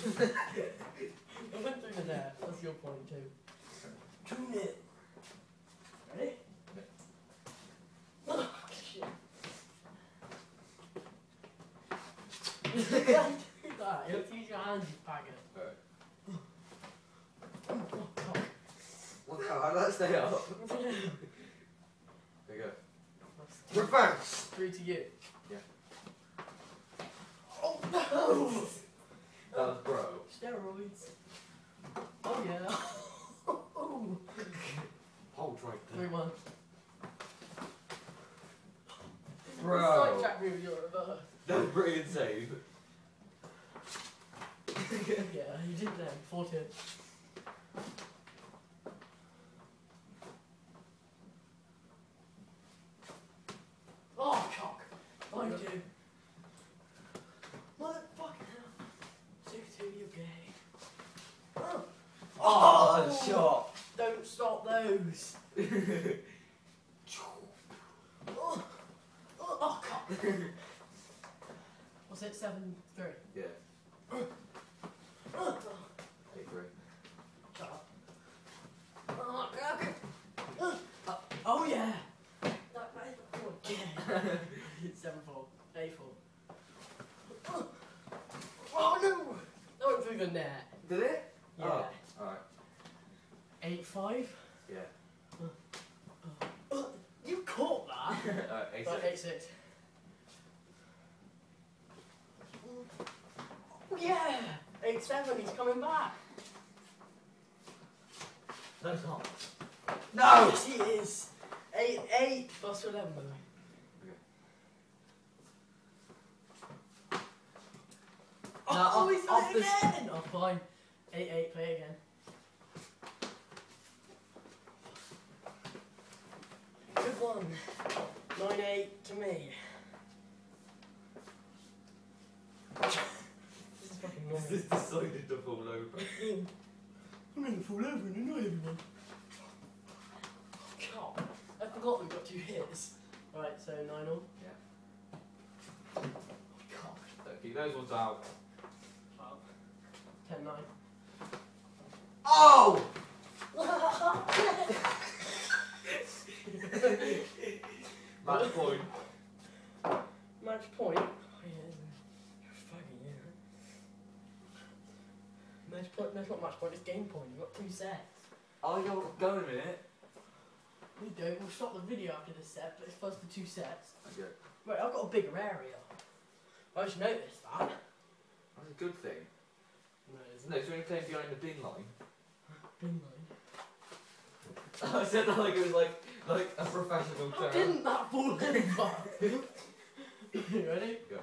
I went through the net. That's your point too. 2-0. Ready? Oh, shit. You can't do that. You have to use your hands, you faggot. Alright. Oh, God. What the hell? How did that stay up? There you go. That's Reverse! 3 to you. Yeah. Oh no! That was bro. Steroids. Oh yeah. Hold right there. 3-1. Bro. Sidetrack me with your reverse. That was pretty insane. Yeah, you did then. 4-2. Oh, cock. 5-2. Motherfucking hell. 6-2, you're gay. Oh, shot. Don't stop those. Oh, cock. Was it 7-3? Yeah. 8-3. Shut up. Oh, okay. Oh yeah. That is 7-4. 8-4. Oh no! That went through the net. Did it? Yeah. Oh, alright. 8-5. Yeah. You caught that. Alright, 8-6. Right, 8-6. Oh yeah! 8-7, he's coming back. No, it's not. No! Yes, he is. 8-8 plus 11, by the way. No, Oh, he's off done it this- again! Oh, fine. 8-8, play it again. Good one. 9-8 to me. This is fucking This annoying. is decided to fall over. I'm going to fall over and annoy everyone. God, I forgot we've got 2 hits. Right, so 9-all. Yeah. God. So keep those ones out. 10-9. Oh! Match point. Match point. Oh, yeah. You're fucking yeah. Match point. No, it's not match point. It's game point. You've got 2 sets. Oh, you're going a minute. We don't. We'll stop the video after this set, but it's first the 2 sets. Okay. Wait, I've got a bigger area. I just noticed that. That's a good thing. No, it isn't. No, so when you're playing behind the bin line. Bin line. I said that like it was like a professional How term. didn't that fall over? You ready? Go.